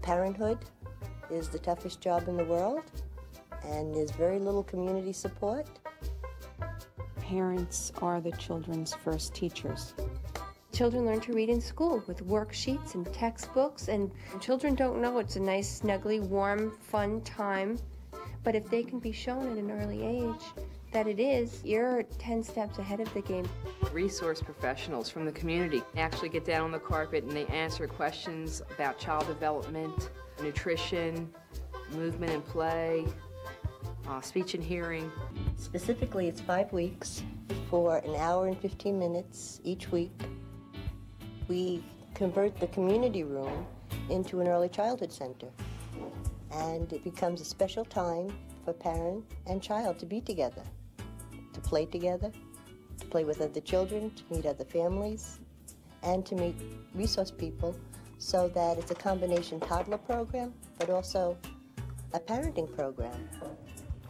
Parenthood is the toughest job in the world, and there's very little community support. Parents are the children's first teachers. Children learn to read in school with worksheets and textbooks, and children don't know it's a nice, snuggly, warm, fun time. But if they can be shown at an early age that it is, you're 10 steps ahead of the game. Resource professionals from the community actually get down on the carpet and they answer questions about child development, nutrition, movement and play, speech and hearing. Specifically, it's 5 weeks for an hour and 15 minutes each week. We convert the community room into an early childhood center, and it becomes a special time for parent and child to be together, to play together, to play with other children, to meet other families, and to meet resource people, so that it's a combination toddler program, but also a parenting program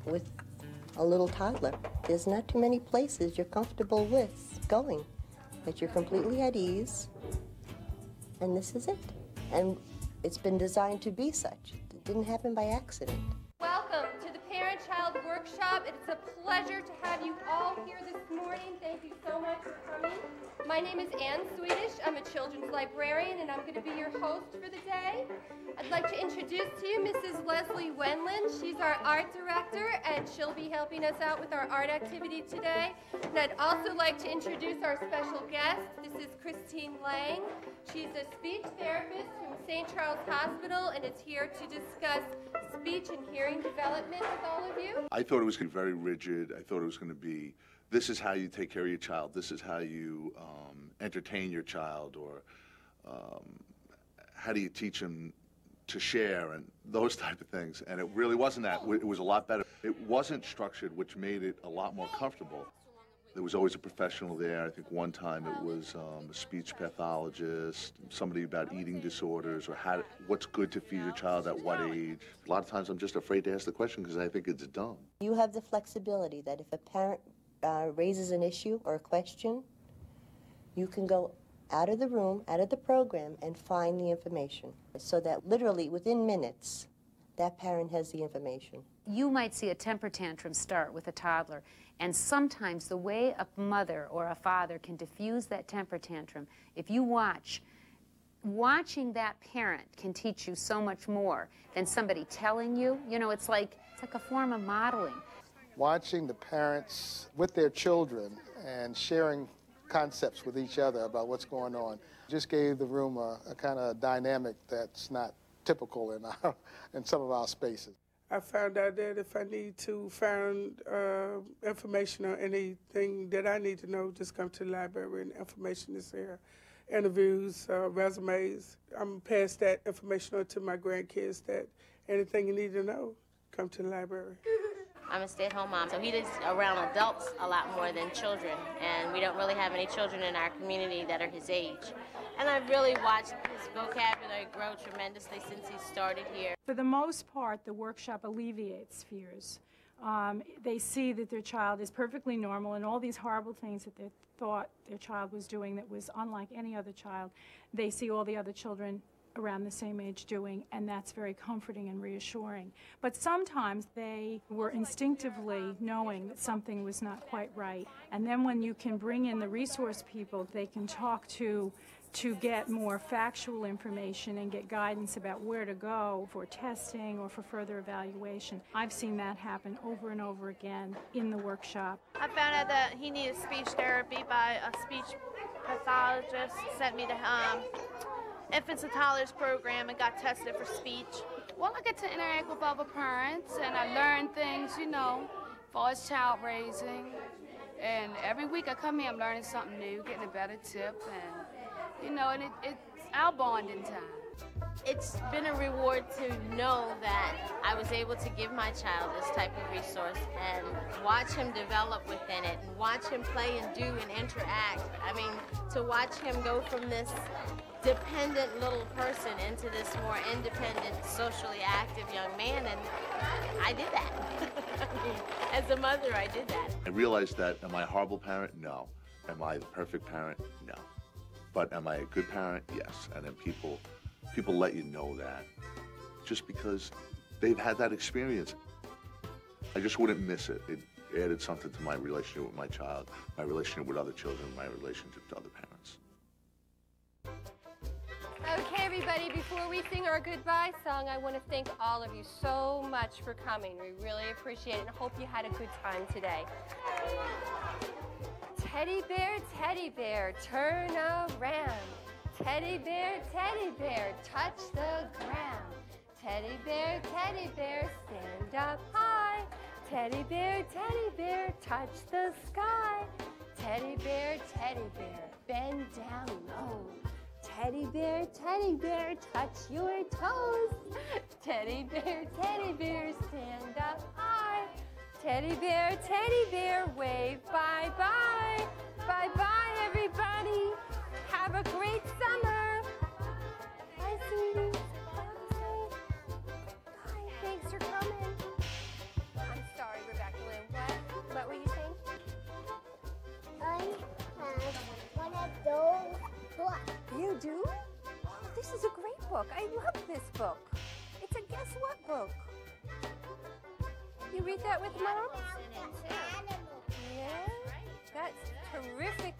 with a little toddler. There's not too many places you're comfortable with going, that you're completely at ease, and this is it. And it's been designed to be such. It didn't happen by accident. Welcome to the Parent-Child Workshop. It's a pleasure to have you all here this morning. Thank you so much for coming. My name is Ann Swedish. I'm a children's librarian, and I'm going to be your host for the day. I'd like to introduce to you Mrs. Leslie Wenlin. She's our art director, and she'll be helping us out with our art activity today. And I'd also like to introduce our special guest. This is Christine Lang. She's a speech therapist from St. Charles Hospital, and is here to discuss speech and hearing development with all of you. I thought it was going to be very rigid. I thought it was going to be, this is how you take care of your child. This is how you entertain your child, or how do you teach them to share, and those type of things. And it really wasn't that. It was a lot better. It wasn't structured, which made it a lot more comfortable. There was always a professional there. I think one time it was a speech pathologist, somebody about eating disorders, or what's good to feed your child at what age. A lot of times I'm just afraid to ask the question because I think it's dumb. You have the flexibility that if a parent raises an issue or a question, you can go out of the room, out of the program, and find the information. So that literally within minutes, that parent has the information. You might see a temper tantrum start with a toddler, and sometimes the way a mother or a father can diffuse that temper tantrum, if you watching that parent can teach you so much more than somebody telling you. You know, it's like a form of modeling. Watching the parents with their children and sharing concepts with each other about what's going on just gave the room a kind of dynamic that's not typical in some of our spaces. I found out that if I need to find information or anything that I need to know, just come to the library and information is there. Interviews, resumes. I'm pass that information on to my grandkids, that anything you need to know, come to the library. I'm a stay-at-home mom, so he is around adults a lot more than children, and we don't really have any children in our community that are his age. And I've really watched his vocabulary grow tremendously since he started here. For the most part, the workshop alleviates fears. They see that their child is perfectly normal, and all these horrible things that they thought their child was doing that was unlike any other child, they see all the other children around the same age doing, and that's very comforting and reassuring. But sometimes they were instinctively knowing that something was not quite right. And then when you can bring in the resource people they can talk to get more factual information and get guidance about where to go for testing or for further evaluation. I've seen that happen over and over again in the workshop. I found out that he needed speech therapy by a speech pathologist, sent me to infants and toddlers program and got tested for speech. Well, I get to interact with other parents and I learn things, you know, as far as child raising. And every week I come here, I'm learning something new, getting a better tip, and you know, and it's our bonding time. It's been a reward to know that I was able to give my child this type of resource and watch him develop within it and watch him play and do and interact. I mean, to watch him go from this dependent little person into this more independent, socially active young man, and I did that. I mean, as a mother, I did that. I realized that, am I a horrible parent? No. Am I the perfect parent? No. But am I a good parent? Yes. And then people let you know that just because they've had that experience. I just wouldn't miss it. It added something to my relationship with my child, my relationship with other children, my relationship to other parents. Okay, everybody, before we sing our goodbye song, I want to thank all of you so much for coming. We really appreciate it and hope you had a good time today. Teddy bear, turn around. Teddy bear, touch the ground. Teddy bear, stand up high. Teddy bear, touch the sky. Teddy bear, bend down low. Teddy bear, touch your toes. Teddy bear, stand up high. Teddy bear, wave bye-bye. Bye-bye, everybody. Have a great summer. Bye, sweetie. Bye. Thanks for coming. I'm sorry, Rebecca Lynn. What were you saying? I have one of those books. You do? Oh, this is a great book. I love this book. It's a guess what book? You read that with Mom? Yeah? That's terrific